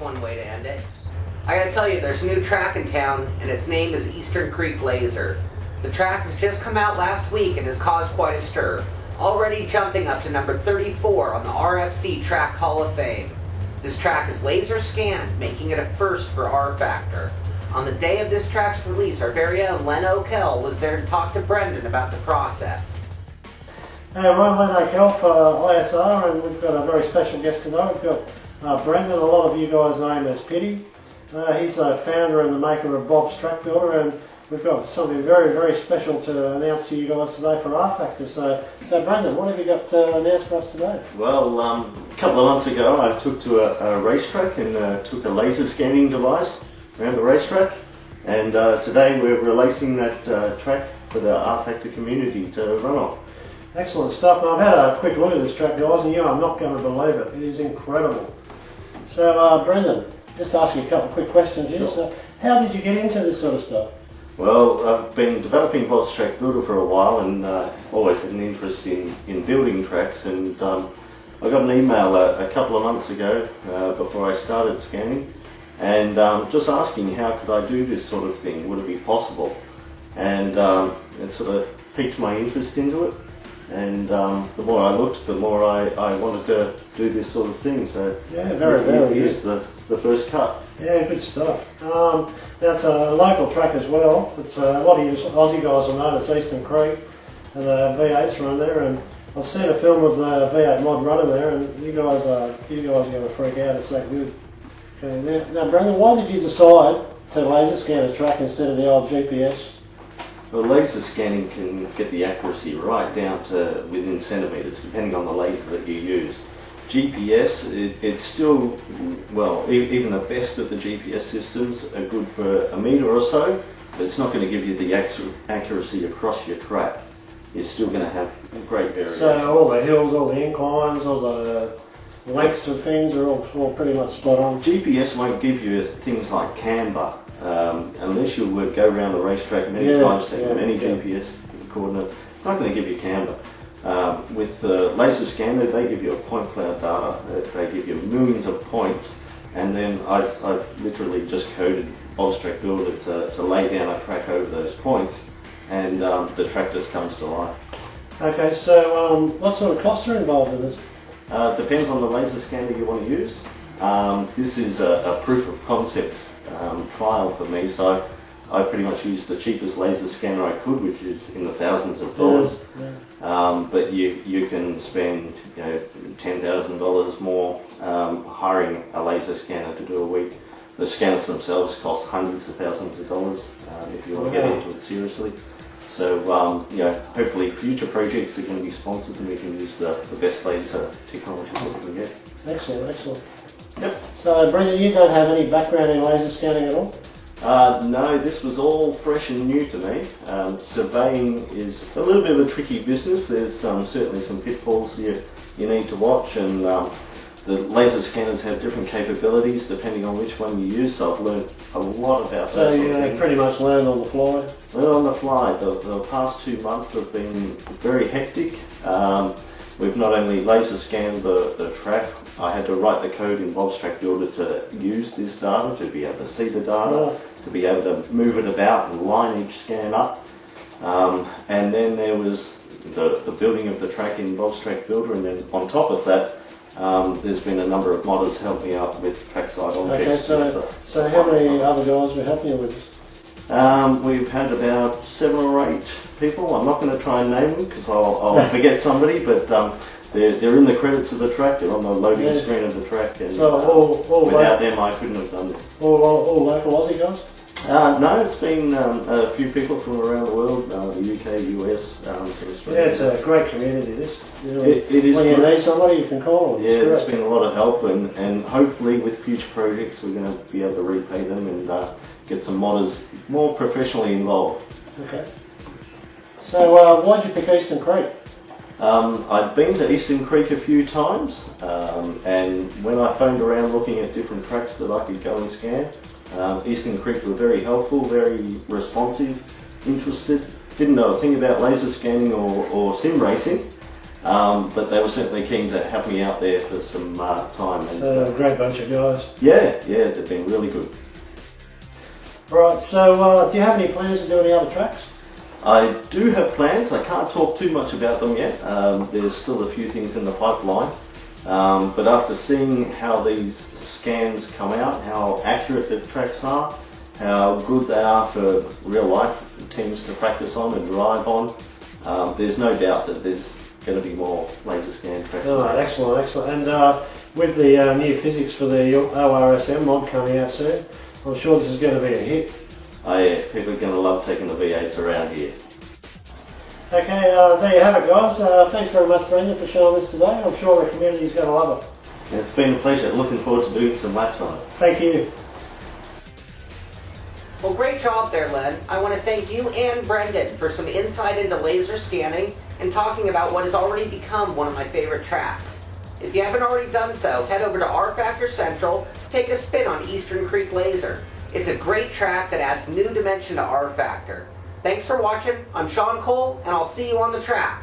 one way to end it. I gotta tell you, there's a new track in town, and its name is Eastern Creek Laser. The track has just come out last week and has caused quite a stir, already jumping up to number 34 on the RFC Track Hall of Fame. This track is laser scanned, making it a first for RFactor. On the day of this track's release, our very own Len Okell was there to talk to Brenden about the process. Hey, I'm Len Okell for ISR, and we've got a very special guest today. We've got Brenden. A lot of you guys know him as Pity. He's the founder and the maker of Bob's Track Builder, and we've got something very, very special to announce to you guys today for RFactor. So Brenden, what have you got to announce for us today? Well, a couple of months ago I took to a racetrack and took a laser scanning device around the racetrack, and today we're releasing that track for the RFactor community to run on. Excellent stuff. Now, I've had a quick look at this track, guys, and you are not going to believe it. It is incredible. So Brenden, just ask you a couple of quick questions here. Sure. So how did you get into this sort of stuff? Well, I've been developing Bob's Track Builder for a while, and always had an interest in building tracks, and I got an email a couple of months ago before I started scanning, and just asking how could I do this sort of thing, would it be possible, and it sort of piqued my interest into it, and the more I looked, the more I wanted to do this sort of thing. So yeah, very good. Here's the first cut. Yeah, good stuff. That's a local track as well. It's a lot of you Aussie guys will know it's Eastern Creek, and the V8s run there. And I've seen a film of the V8 mod running there, and you guys are going to freak out. It's that good. Okay, now Brenden, why did you decide to laser scan a track instead of the old GPS? Well, laser scanning can get the accuracy right down to within centimetres, depending on the laser that you use. GPS, it's still, well, even the best of the GPS systems are good for a metre or so, but it's not going to give you the accuracy across your track. You're still going to have great variation. So all the hills, all the inclines, all the lengths of things are all pretty much spot on. GPS won't give you things like camber, unless you would go around the racetrack many times, take many GPS coordinates. It's not going to give you camber. With the laser scanner, they give you a point cloud data. They give you millions of points, and then I've literally just coded Bob's Track Builder to lay down a track over those points, and the track just comes to life. Okay, so what sort of costs are involved in this? Depends on the laser scanner you want to use. This is a proof of concept trial for me, so I pretty much used the cheapest laser scanner I could, which is in the thousands of dollars. But you can spend $10,000 more hiring a laser scanner to do a week. The scanners themselves cost hundreds of thousands of dollars if you want to get into it seriously. So hopefully future projects are going to be sponsored, and we can use the best laser technology that we can get. Excellent, excellent. Yep. So Brenden, you don't have any background in laser scanning at all? No, this was all fresh and new to me. Surveying is a little bit of a tricky business. There's certainly some pitfalls you need to watch, and the laser scanners have different capabilities depending on which one you use, so I've learned a lot about those sort of things. So you pretty much learned on the fly? Learned on the fly. The past 2 months have been very hectic. We've not only laser scanned the track, I had to write the code in Bob's Track Builder to use this data, to be able to see the data, to be able to move it about and line each scan up. And then there was the building of the track in Bob's Track Builder, and then on top of that, there's been a number of modders help me out with trackside objects. Okay, so how many other guys were helping you with this? We've had about 7 or 8 people. I'm not going to try and name them because I'll forget somebody, but they're in the credits of the track. They're on the loading screen of the track, and so without them I couldn't have done this. All local Aussie guys? No, it's been a few people from around the world, the UK, US, Australia. Yeah, it's a great community, this. It is. When you need somebody, you can call them. Yeah, there's been a lot of help, and hopefully with future projects we're going to be able to repay them and get some modders more professionally involved. Okay. So why did you pick Eastern Creek? I'd been to Eastern Creek a few times, and when I phoned around looking at different tracks that I could go and scan, Eastern Creek were very helpful, very responsive, interested. Didn't know a thing about laser scanning or sim racing, but they were certainly keen to have me out there for some time. And, So a great bunch of guys. yeah, they've been really good. Right, so do you have any plans to do any other tracks? I do have plans. I can't talk too much about them yet. There's still a few things in the pipeline. But after seeing how these scans come out, how accurate the tracks are, how good they are for real life teams to practice on and drive on, there's no doubt that there's going to be more laser scan tracks. Oh, excellent, excellent. And with the new physics for the ORSM mod coming out soon, I'm sure this is going to be a hit. Oh yeah, people are going to love taking the V8s around here. Okay, there you have it, guys. Thanks very much, Brenden, for showing this today. I'm sure the community's going to love it. It's been a pleasure. Looking forward to doing some laps on it. Thank you. Well, great job there, Len. I want to thank you and Brenden for some insight into laser scanning and talking about what has already become one of my favorite tracks. If you haven't already done so, head over to RFactor Central, take a spin on Eastern Creek Laser. It's a great track that adds new dimension to RFactor. Thanks for watching. I'm Sean Cole, and I'll see you on the track.